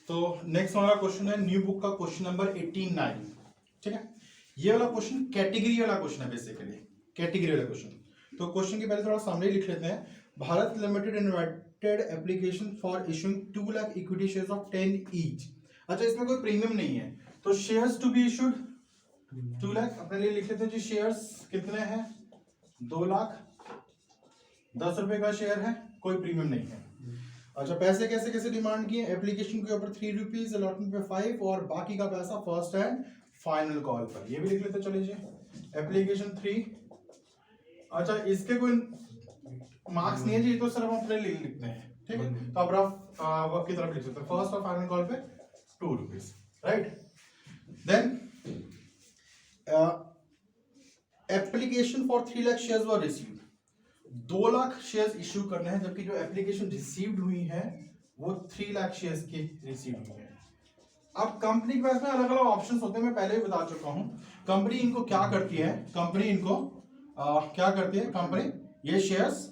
तो नेक्स्ट वाला क्वेश्चन है न्यू बुक का क्वेश्चन नंबर 89। ठीक है, ये वाला क्वेश्चन कैटेगरी वाला क्वेश्चन है, बेसिकली कैटेगरी वाला क्वेश्चन। तो क्वेश्चन के पहले थोड़ा सामने लिख लेते हैं। Bharat limited invited application for issuing 2 lakh equity shares of 10 each. अच्छा, इसमें कोई प्रीमियम नहीं है, तो shares to be issued 2 lakh अपने लिए लिख लेते हैं जी। शेयर्स कितने हैं? 2 लाख 10 रुपए का शेयर है, कोई प्रीमियम नहीं है। अच्छा, पैसे कैसे कैसे डिमांड किए? एप्लीकेशन के ऊपर 3 रुपीज, अलॉटमेंट पे 5 और बाकी का पैसा फर्स्ट एंड फाइनल कॉल पर। ये भी लिख लेते चलिए जी, एप्लीकेशन 3। अच्छा, इसके कोई मार्क्स नहीं है जी, तो सिर्फ हम अपने लिए लिखते हैं। ठीक है, तो अब रफ वर्क की तरफ लिख सकते हैं। फर्स्ट और फाइनल कॉल पे 2 rupees, right. Then application for 3 lakh shares were received. 2 lakh shares issue करने हैं, जबकि जो एप्लीकेशन रिसीव्ड हुई है वो 3 लाख शेयर्स की रिसीव हुई है। अब कंपनी के पास में अलग अलग ऑप्शंस होते हैं, मैं पहले ही बता चुका हूं। कंपनी इनको क्या करती है? कंपनी इनको क्या करती है? कंपनी ये शेयर्स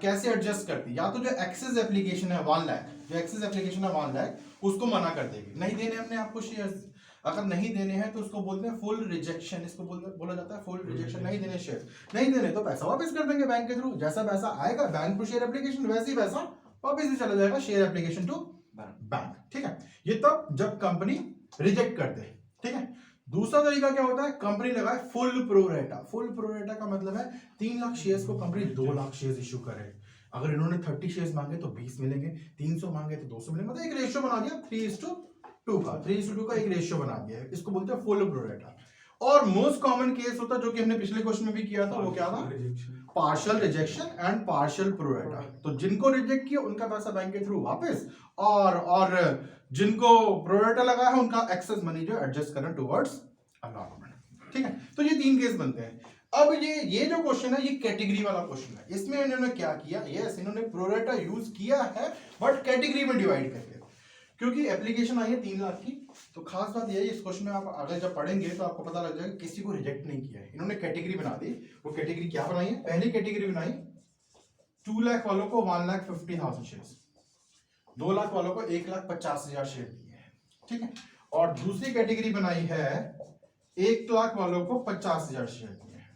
कैसे एडजस्ट करती है? या तो जो एक्सेस एप्लीकेशन है 1 लाख, जो एक्सेस एप्लीकेशन है 1 लाख, उसको मना कर देगी, नहीं देने अपने आपको शेयर्स। अगर नहीं देने हैं तो उसको बोलते हैं फुल रिजेक्शन, इसको बोला जाता है फुल रिजेक्शन। नहीं देने शेयर, नहीं देने तो पैसा वापस कर देंगे बैंक के थ्रू। जैसा पैसा आएगा बैंक टू शेयर एप्लीकेशन, वैसे ही पैसा वापस भी चला जाएगा शेयर एप्लीकेशन टू बैंक। ठीक है, ये तब जब कंपनी रिजेक्ट कर दे। ठीक है, दूसरा तरीका क्या होता है? कंपनी लगाए फुल प्रोरेटा। फुल प्रोरेटा का मतलब है 3 लाख शेयर्स को कंपनी 2 लाख शेयर्स इशू करे। अगर इन्होंने 30 शेयर्स मांगे तो 20 मिलेंगे, 300 मांगे तो 200 मिलेंगे। मतलब एक रेशियो बना दिया 3:2 का, 3:2 का एक रेशियो बना दिया है। इसको बोलते हैं फुल प्रोरेटा। और मोस्ट कॉमन केस होता है जो कि हमने पिछले क्वेश्चन में भी किया था, वो क्या था? Partial rejection and partial pro rata. तो जिनको रिजेक्ट किया उनका पैसा बैंक के थ्रू वापस, और जिनको प्रोरेटा लगा है उनका एक्सेस मनी जो एडजस्ट करना टुवर्ड्स अलॉटमेंट। ठीक है, तो ये 3 केस बनते हैं। अब ये जो क्वेश्चन है ये कैटेगरी वाला क्वेश्चन है। इसमें इन्होंने क्या किया? यस, इन्होंने प्रोरेटा यूज किया है, बट कैटेगरी में डिवाइड करके। क्योंकि एप्लीकेशन आई है 3 लाख की, तो खास बात यह है इस क्वेश्चन में आप आगे जब पढ़ेंगे तो आपको पता लग जाएगा किसी को रिजेक्ट नहीं किया है। इन्होंने कैटेगरी बना दी। वो कैटेगरी क्या बनाई है? पहली कैटेगरी बनाई 2 लाख वालों को 1,50,000 शेयर्स, 2 लाख वालों को 1,50,000 शेयर दिए हैं। ठीक है, और दूसरी कैटेगरी बनाई है 1 लाख वालों को 50,000 शेयर दिए हैं।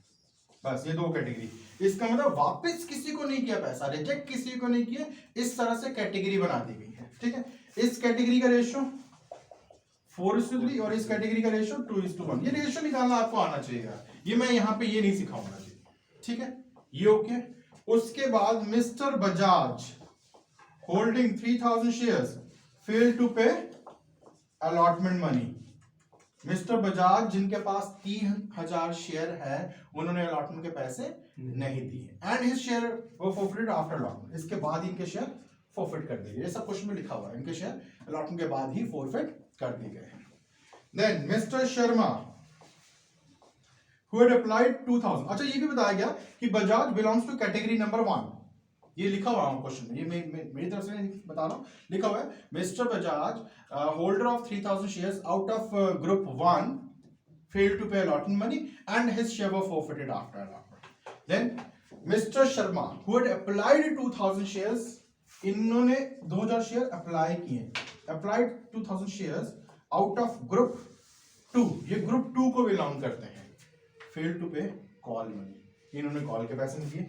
बस ये 2 कैटेगरी। इसका मतलब वापस किसी को नहीं किया पैसा, रिजेक्ट किसी को नहीं किया। इस तरह से कैटेगरी बना दी गई है। ठीक है, इस कैटेगरी का रेशियो 4:3 और इस कैटेगरी का रेशियो 2:1। ये रेशियो निकालना आपको आना चाहिए। ये मैं यहां पे ये नहीं सिखाऊंगा जी। ठीक है, ये ओके। उसके बाद Mister Bajaj holding 3,000 shares fail to pay allotment money. Mister Bajaj जिनके पास 3,000 शेयर है, उन्होंने अलॉटमेंट के पैसे नहीं दिए एंड हिज शेयर वो फॉरफिटेड आफ्टर अलॉटमेंट। इसके बाद इनके शेयर फॉरफिट कर दिए। ये सब क्वेश्चन में लिखा हुआ है, इनके शेयर अलॉटमेंट के बाद ही फॉरफिट कर दिए गए। Then Mister Sharma who had applied 2,000। अच्छा, ये भी बताया गया कि Bajaj belongs to category number 1। ये लिखा हुआ है क्वेश्चन में, ये मेरी तरफ से नहीं बता रहा हूं, लिखा हुआ है mister Bajaj holder of 3,000 shares out of group 1 failed to pay allotment money and his share were forfeited after allotment। then Mr. Sharma who had applied 2,000 shares, इन्होंने 2,000 शेयर अप्लाई किए, applied 2,000 shares out of group 2। ये group 2 को belong करते हैं। Fail to पे call money, इन्होंने call के पैसे नहीं दिए,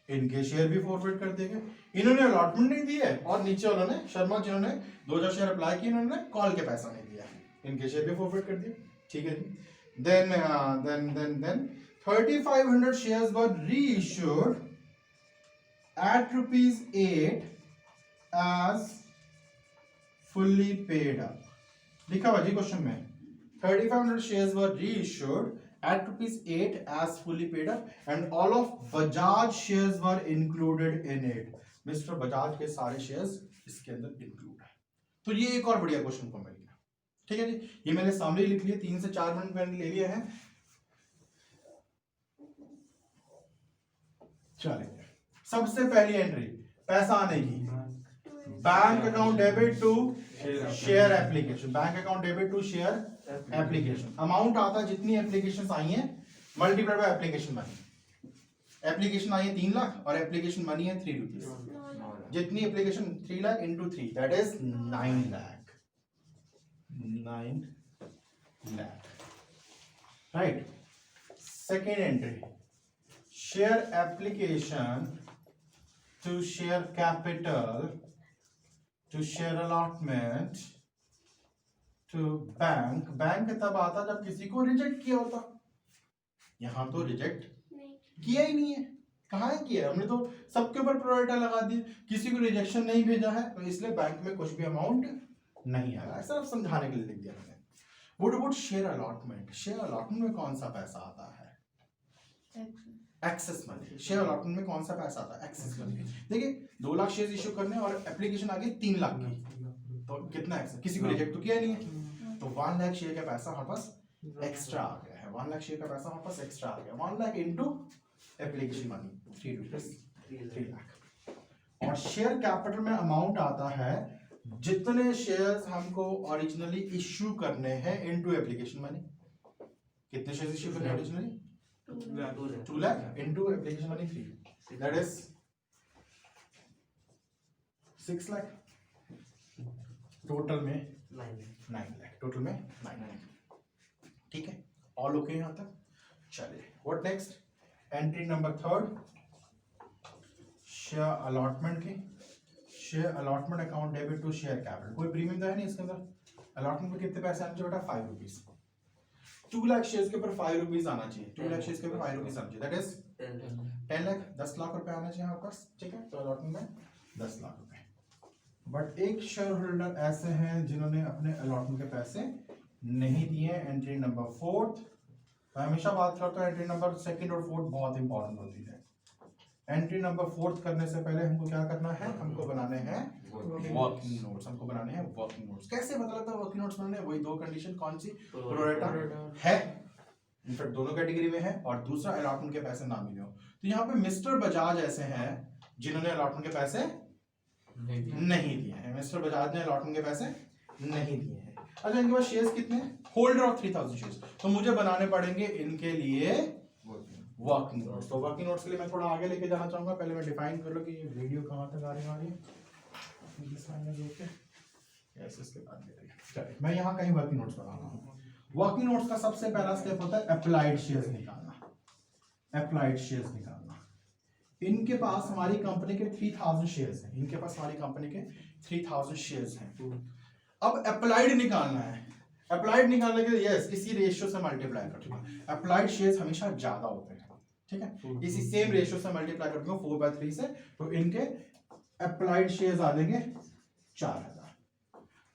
इनके शेयर भी फॉरफिट कर देंगे। इन्होंने अलॉटमेंट नहीं दी है, और नीचे उन्होंने शर्मा जिन्होंने 2,000 शेयर अप्लाई किए, इन्होंने कॉल के पैसा नहीं दिया, इनके शेयर भी फॉरफिट कर दिए। ठीक है जी। Then 3,500 shares were reissued at ₹8 as fully paid up। लिखा हुआ जी क्वेश्चन में 3,500 shares were reissued at ₹8 as fully paid up and all of Bajaj shares were included in it। Mister Bajaj के सारे शेयर्स इसके अंदर इंक्लूड है। तो ये एक और बढ़िया क्वेश्चन को मिल गया। ठीक है जी, ये मैंने सामने ही लिख लिया, 3 से 4 मिनट मैंने ले लिया है। चलिए, सबसे पहली एंट्री पैसा आने की, bank account debit to share application, bank account debit to share application. Amount आता है जितनी एप्लीकेशन आई हैं multiplied by application money. Application आई है 3 लाख और एप्लीकेशन मनी है 3 रुपीज। जितनी application 3 lakh into 3 that is 9 lakh. 9 lakh, right? Second entry, share application to share capital to share allotment to bank. Bank तब आता जब किसी को रिजेक्ट किया होता, यहां तो रिजेक्ट किया ही नहीं है. कहाँ है किया? हमने तो सबके ऊपर प्रायोरिटी लगा दी, किसी को रिजेक्शन नहीं भेजा है, तो इसलिए बैंक में कुछ भी अमाउंट नहीं आया. ऐसा समझाने के लिए लिख दिया मैंने. What about share allotment? Share allotment में कौन सा पैसा आता है? Excess money. शेयर अलॉटमेंट में कौन सा पैसा आता है? Excess money. देखिए 2 लाख शेयर इश्यू करने और एप्लीकेशन आ गई 3 लाख की, तो कितना एक्सेस? किसी को रिजेक्ट तो किया नहीं है, तो 1 लाख शेयर का पैसा हमारे पास एक्स्ट्रा आ गया है. 1 लाख शेयर का पैसा हमारे पास एक्स्ट्रा आ गया. 1 lakh into application money 3 rupees 3 lakh. और शेयर कैपिटल में अमाउंट आता है जितने शेयर्स हमको ओरिजिनली इश्यू करने हैं इनटू एप्लीकेशन मनी. कितने शेयर्स इश्यू करने हैं originally? 2 lakh into application money 3, that is 6 lakh. Total में 9 lakh. टोटल में 9 lakh. ठीक है, ऑल ओके यहां तक. चलिए what next? Entry number 3, share allotment की. Share allotment account debit to share capital. कोई प्रीमियम तो है नहीं इसके अंदर. अलॉटमेंट में कितने पैसे आने चाहिए बेटा? 5 रुपीज. 2 लाख शेयर्स के ऊपर 5 रुपीज आना चाहिए. 2 लाख शेयर्स के ऊपर 5 रुपीज आना चाहिए, दैट इज 10 लाख. 10 लाख रुपए आना चाहिए हमारे पास. ठीक है, तो अलॉटमेंट में 10 लाख रुपए. बट एक शेयर होल्डर ऐसे हैं जिन्होंने अपने अलॉटमेंट के पैसे नहीं दिए. Entry number 4. मैं हमेशा बात करता हूँ एंट्री नंबर 2 और 4 बहुत इंपॉर्टेंट होती है. एंट्री नंबर 4 करने से पहले हमको क्या करना है? हमको बनाने हैं वर्किंग नोट्स. हमको बनाने हैं वर्किंग नोट्स. कैसे पता लगता है वर्किंग नोट्स बनाने? वही 2 कंडीशन. कौन सी? प्रोरेटा है, इनफैक्ट दोनों कैटेगरी में है, और दूसरा अलॉटमेंट के पैसे ना मिले हो. तो यहाँ पे मिस्टर बजाज ऐसे हैं जिन्होंने अलॉटमेंट के पैसे नहीं दिए हैं. मिस्टर बजाज ने अलॉटमेंट के पैसे नहीं दिए हैं. अच्छा, इनके पास शेयर्स कितने? Holder of 3000 shares. तो मुझे बनाने पड़ेंगे इनके लिए वर्किंग नोट्स. तो वर्किंग नोट्स के लिए मैं थोड़ा आगे लेके जाना चाहूंगा. पहले मैं डिफाइन कर लो कि ये वीडियो कहाँ तक आ रही है. इसके बाद चलिए मैं यहाँ कहीं वर्किंग नोट्स बना रहा हूँ. वर्किंग नोट्स का सबसे पहला स्टेप होता है अप्लाइड शेयर्स निकालना. अप्लाइड शेयर्स निकालना. इनके पास हमारी कंपनी के 3000 शेयर्स हैं. इनके पास हमारी कंपनी के 3000 शेयर्स हैं. अब अप्लाइड निकालना है. अप्लाइड निकालने के लिए यस इसी रेशियो से मल्टीप्लाई कर दूंगा. अप्लाइड शेयर्स हमेशा ज्यादा होते हैं. ठीक है, इसी सेम रेशियो से मल्टीप्लाई कर दूंगा 4/3 से. तो इनके अप्लाइड शेयर्स आ जाएंगे 4000.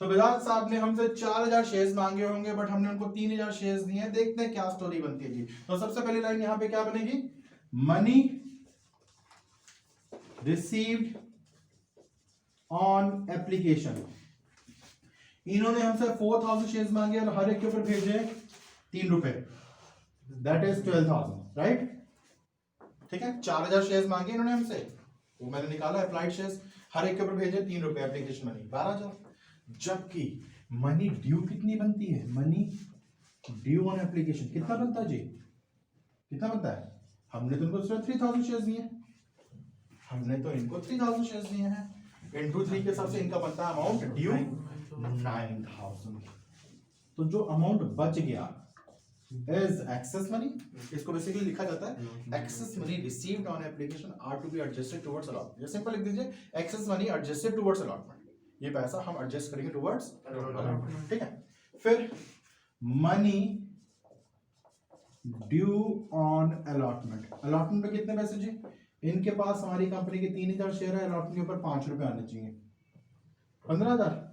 तो बजाज साहब ने हमसे 4000 शेयर्स मांगे होंगे, बट हमने उनको 3000 शेयर्स दिए हैं. देखते हैं क्या स्टोरी बनती है जी. तो सबसे पहली लाइन यहां पे क्या बनेगी? Money received on application. इन्होंने हमसे 4000 शेयर्स मांगे और हर एक के ऊपर भेजे 3 रुपए, दैट इज 12000, राइट? ठीक है, 4000 शेयर्स मांगे इन्होंने हमसे, वो मैंने निकाला अप्लाइड शेयर्स. हर एक के ऊपर भेजे 3 रुपए. Application money 12000. जबकि मनी ड्यू कितनी बनती है? मनी ड्यू ऑन एप्लीकेशन कितना बनता है जी? कितना बनता है? हमने तो इनको सिर्फ 3000 शेयर्स दिए. हमने तो इनको 3000 शेयर्स दिए हैं. इनटू 3 के हिसाब से इनका बनता है अमाउंट ड्यू 9000. तो जो अमाउंट बच गया इज एक्सेस मनी. इसको बेसिकली लिखा जाता है excess money received on application are to be adjusted towards allotment. ये सिंपल लिख दीजिए excess money adjusted towards allotment. ये पैसा हम एडजस्ट करेंगे टुवर्ड्स अलॉटमेंट. ठीक है, फिर money due on allotment. Allotment पे कितने पैसे जी? इनके पास हमारी कंपनी के 3000 शेयर है. अलॉटमेंट के ऊपर 5 रुपए आने चाहिए. 15000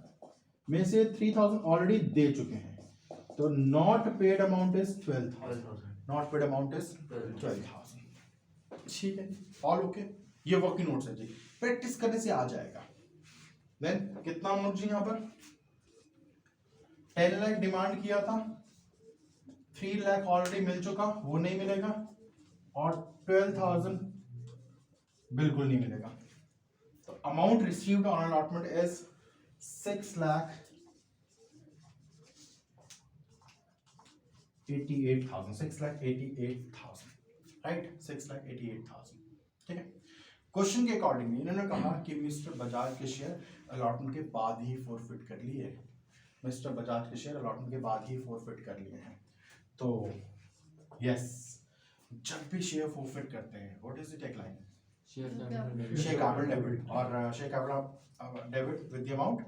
में से 3000 ऑलरेडी दे चुके हैं. तो not paid amount is 12000. Not paid amount is 12000. ठीक है, ऑल ओके. ये वर्किंग नोट्स है जी. प्रैक्टिस करने से आ जाएगा. देन कितना अमाउंट जी? यहां पर 10 लाख डिमांड किया था, 3 लाख ऑलरेडी मिल चुका, वो नहीं मिलेगा. और 12000 बिल्कुल नहीं मिलेगा. तो amount received on allotment is 6,88,000. 6,88,000, right? 6,88,000. ठीक है. क्वेश्चन के अकॉर्डिंगली इन्होंने कहा कि मिस्टर बजाज के शेयर अलॉटमेंट के बाद ही फोरफिट कर लिए. मिस्टर बजाज के शेयर अलॉटमेंट के बाद ही फोरफिट कर लिए हैं। तो यस, जब भी शेयर फोरफिट करते हैं, what is the tagline? Share capital debit, और share capital debit with the amount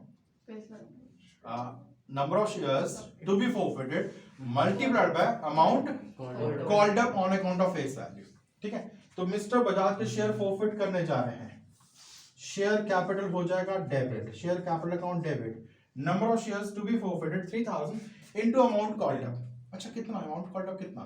number of shares to be forfeited multiplied by amount called up on account of face value। ठीक है, तो mister Bajaj के share forfeit करने जा रहे हैं, share capital हो जाएगा debit, share capital account debit, number of shares to be forfeited 3000 into amount called up. अच्छा, कितना अमाउंट कॉल्ड अप? कितना?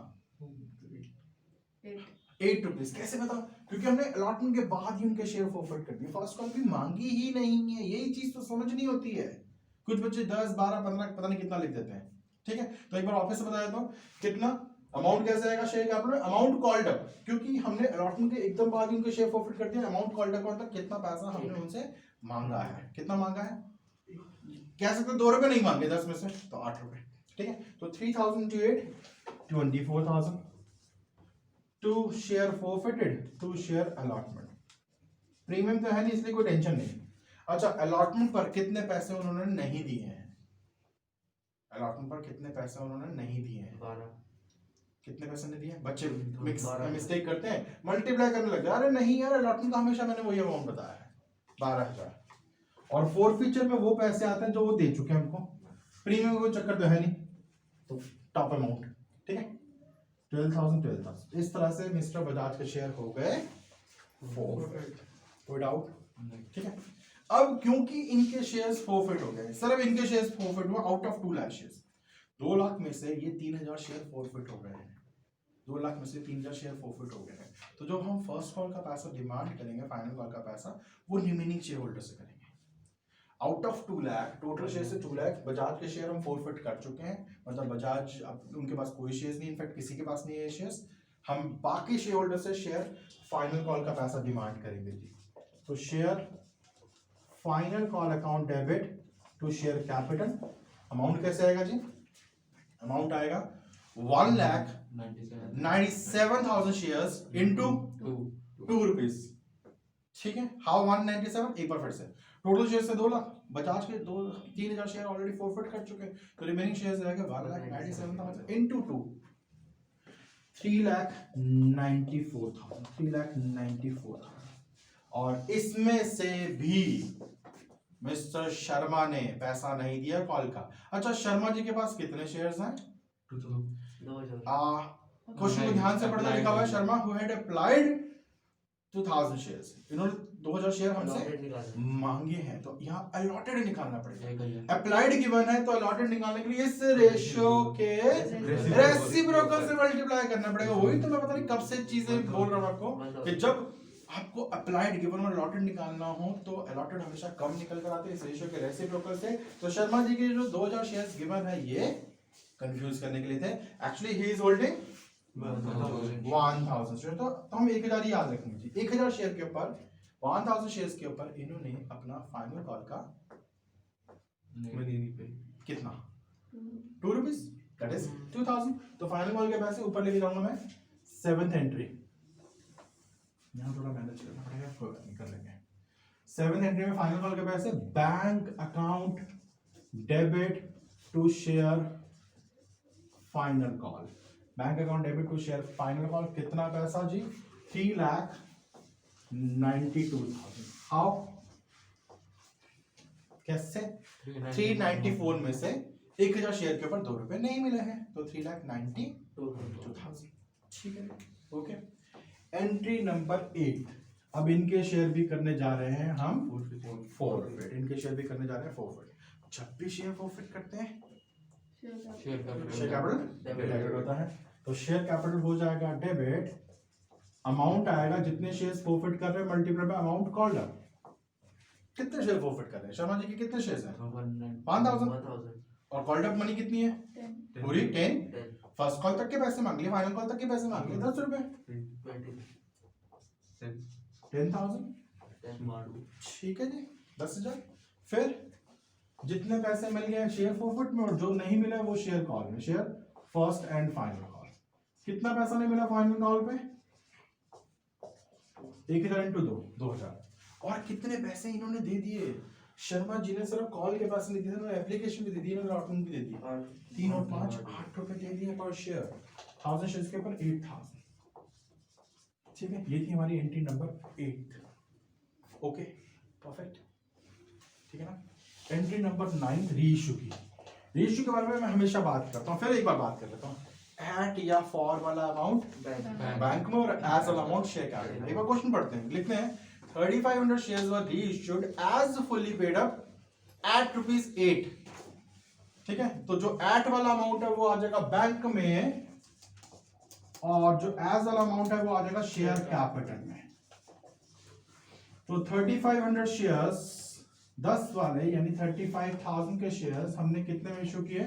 8 रुपीज। कैसे बताओ? क्योंकि हमने अलॉटमेंट के बाद ही उनके शेयर फोरफिट कर दिए, फर्स्ट कॉल भी मांगी ही नहीं है। यही चीज तो समझनी होती है। कुछ बच्चे 10, 12, 15 पता नहीं कितना लिख देते हैं। ठीक है, तो एक बार ऑफिस से बताया तो कितना अमाउंट कैसे आएगा share capital? Amount called up, क्योंकि हमने अलॉटमेंट के एकदम बाद ही उनके शेयर फोरफिट कर दिया। अमाउंट कॉल्ड अप मतलब कितना पैसा हमने उनसे मांगा है। कितना मांगा है? कह सकते 2 रुपए नहीं मांगे 10 में से, तो 8 रुपए। ठीक है, तो 3000 into 8 24,000 to share forfeited to share allotment. Premium तो है नहीं, इसलिए कोई टेंशन नहीं। अच्छा, अलॉटमेंट पर कितने पैसे उन्होंने नहीं दिए हैं? अलॉटमेंट पर कितने पैसे उन्होंने नहीं दिए हैं? 12। कितने पैसे नहीं दिए? बच्चे मिस्टेक करते हैं, मल्टीप्लाई करने लग गए। अरे नहीं यार, अलॉटमेंट का हमेशा मैंने वही अमाउंट बताया है, 12,000। और फोरफीचर में वो पैसे आते हैं जो वो दे चुके हैं हमको। प्रीमियम कोई चक्कर तो है नहीं, तो टॉप अमाउंट। ठीक है, 12,000। इस तरह से मिस्टर बजाज के शेयर हो गए फोरफिट। कोई डाउट? ठीक है, अब क्योंकि इनके शेयर्स फोरफिट हो गए, सर अब इनके शेयर्स फोरफिट हुआ out of 2 lakh shares. 2 lakh में से ये 3,000 शेयर फोरफिट हो गए हैं। 2 लाख में से 3,000 शेयर फोरफिट हो गए हैं। तो जो हम फर्स्ट कॉल का पैसा डिमांड करेंगे, फाइनल कॉल का पैसा, वो रिमेनिंग शेयर होल्डर से करेंगे। Out of 2 lakh, total share से 2 लाख बजाज के शेयर हम फोरफिट कर चुके हैं। मतलब बजाज, अब उनके पास कोई शेयर्स नहीं, इनफैक्ट किसी के पास नहीं है शेयर्स। हम बाकी शेयर होल्डर से शेयर फाइनल कॉल का पैसा डिमांड करेंगे जी। तो share final call account debit to share capital. Amount कैसे आएगा जी? अमाउंट आएगा 1,97,000 शेयर्स इनटू 2 रुपीज। ठीक है, हाउ 197? एक बार फिर से, टोटल शेयर से 2 लाख, बजाज के 3,000 शेयर ऑलरेडी फोरफिट कर चुके हैं, तो रिमेनिंग शेयर्स रहेगा 1,97,000 इनटू 2, 3,94,000। 3,94,000। और इसमें से भी मिस्टर शर्मा ने पैसा नहीं दिया कॉल का। अच्छा, शर्मा जी के पास कितने शेयर्स हैं? 2,000। क्वेश्चन को ध्यान से पढ़ना, लिखा हुआ है Sharma who had applied 2,000 shares. इन्होंने 2,000 शेयर हमसे मांगे हैं, तो यहाँ अलॉटेड निकालना पड़ेगा। अप्लाइड गिवन है, तो अलॉटेड निकालने के लिए इस रेशियो के रेसिप्रोकल से मल्टीप्लाई करना पड़ेगा। वही तो मैं पता नहीं कब से चीजें बोल रहा हूँ आपको, कि जब आपको अप्लाइड गिवन और अलॉटेड निकालना हो तो अलॉटेड हमेशा कम निकल कर आते हैं इस रेशियो के रेसिप्रोकल से। तो शर्मा जी के जो 2,000 शेयर्स गिवन है, ये कंफ्यूज करने के लिए थे। Actually he is holding 1,000 share. तो हम 1,000 याद रखेंगे। 1,000 शेयर के ऊपर, 1,000 शेयर्स के ऊपर इन्होंने अपना फाइनल कॉल का कितना? 2 रुपीज, दैट इज 2,000। तो फाइनल कॉल के पैसे ऊपर लेके जाऊंगा मैं 7th एंट्री। यहाँ थोड़ा मैनेज करना पड़ेगा, कोई बात नहीं, कर लेंगे। 7th एंट्री में फाइनल कॉल के पैसे, bank account debit to share final call. Bank account debit to share final call कितना पैसा जी? 3,92,000। हाउ? कैसे? 394 में से 1,000 शेयर के ऊपर 2 रुपए नहीं मिले हैं, तो 3,92,000। ठीक है, ओके। Entry number 8। अब इनके शेयर भी करने जा रहे हैं हम फोरफिट। इनके शेयर भी करने जा रहे हैं फोरफिट। जब भी शेयर फोरफिट करते हैं, शेयर कैपिटल डेबिट होता है, तो शेयर कैपिटल हो जाएगा डेबिट, अमाउंट आएगा जितने शेयर्स फोरफिट कर रहे हैं multiply by amount called up. कितने शेयर फोरफिट कर रहे हैं शर्मा जी के? कितने शेयर्स हैं? 1,000। और कॉल्ड अप मनी कितनी है? पूरी 10। फर्स्ट कॉल तक के पैसे मांग लिए, फाइनल कॉल तक के पैसे मांग लिए 10 रुपए, 10,000। ठीक है जी, 10,000। फिर जितने पैसे मिल गए शेयर फोरफिट में, और जो नहीं मिला वो शेयर कॉल में, share first and final call. कितना पैसा नहीं मिला फाइनल कॉल पे? 1,000 into 2, 2,000। और कितने पैसे इन्होंने दे दिए? शर्मा जी ने सिर्फ कॉल के पास नहीं दिया, उन्होंने एप्लीकेशन भी दे दी, अलॉटमेंट भी दे दी, 3 और 5 8 रुपए दे दिए पर शेयर, 1000 शेयर्स के ऊपर 8000। ठीक है, ये थी हमारी एंट्री नंबर 8। ओके परफेक्ट, ठीक है ना। एंट्री नंबर 9 रीइश्यू की। रीइश्यू के बारे में मैं हमेशा बात करता हूँ, फिर एक बार बात कर लेता हूँ। एट या फॉर वाला अमाउंट बैंक में, और एज वाला अमाउंट शेयर कैपिटल। एक बार क्वेश्चन पढ़ते हैं, लिखते हैं 3500 shares were reissued as fully paid up at ₹8। ठीक है, तो जो एट वाला अमाउंट है वो आ जाएगा बैंक में, और जो एज वाला अमाउंट है वो आ जाएगा शेयर कैपिटल में। तो 3500 शेयर्स 10 वाले यानी 35,000 के शेयर्स हमने कितने में इशू किए?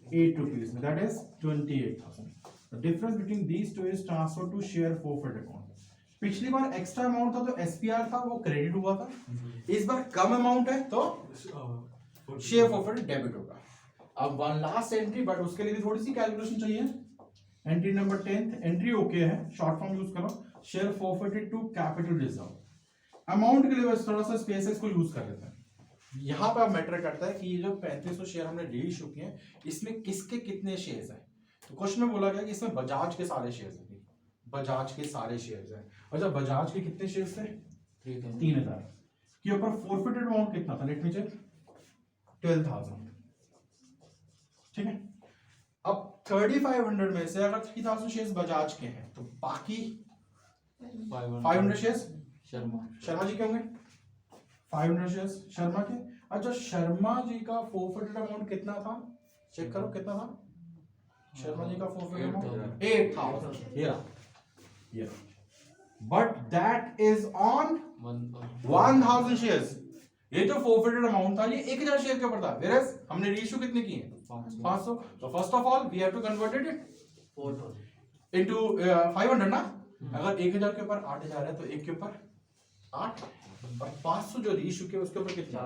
8 रुपीज में, that is 28,000। The difference between these two is transfer to share forfeit account. पिछली बार एक्स्ट्रा अमाउंट था तो एसपीआर था, वो क्रेडिट हुआ था। इस बार कम अमाउंट है तो शेयर फॉरफिट डेबिट होगा। अब वन लास्ट एंट्री, बट उसके लिए भी थोड़ी सी कैलकुलेशन चाहिए। एंट्री नंबर 10 एंट्री ओके है, शॉर्ट फॉर्म यूज करो, share forfeited to capital reserve. Amount के लिए बस थोड़ा सा स्पेसेस को यूज कर लेते हैं। यहाँ पे अब मैटर करता है कि ये जो 3500 शेयर हमने रीइश्यू किए हैं, इसमें किसके कितने शेयर्स हैं। तो क्वेश्चन में बोला गया कि इसमें बजाज के सारे शेयर्स हैं, बजाज के सारे शेयर्स हैं। अच्छा, बजाज के कितने शेयर्स थे? 3000 के ऊपर फॉरफिटेड अमाउंट कितना था? Let me check, 12,000। ठीक है, अब 3500 में से अगर 3000 शेयर्स बजाज के हैं तो बाकी 500 शेयर्स शर्मा जी के होंगे। 500 शेयर्स शर्मा के। अच्छा, शर्मा जी का फॉरफिटेड अमाउंट कितना था? चेक करो कितना था शर्मा जी का forfeited amount? 8000। But that is on 1000 shares. ये जो फॉरफिटेड अमाउंट था ये 1000 शेयर के ऊपर था, whereas हमने रीइश्यू कितने किए? 500। तो first of all we have to convert it into 500 ना। अगर 1000 के ऊपर 8000 है तो एक के ऊपर 8, और 500 जो रीइश्यू किया उसके ऊपर कितना?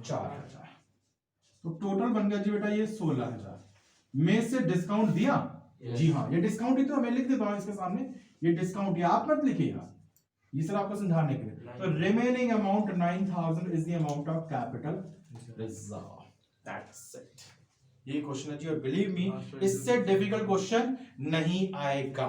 4000। तो टोटल बन गया जी बेटा ये 16000 में से डिस्काउंट दिया। जी हाँ, ये डिस्काउंट ही तो मैं लिख देता हूं इसके सामने, ये डिस्काउंट, ये आप मत लिखिएगा, ये सिर्फ आपको समझाने के लिए। तो remaining amount 9000 is the amount of capital reserve. That's it. ये क्वेश्चन है जी, और बिलीव मी इससे डिफिकल्ट क्वेश्चन नहीं आएगा।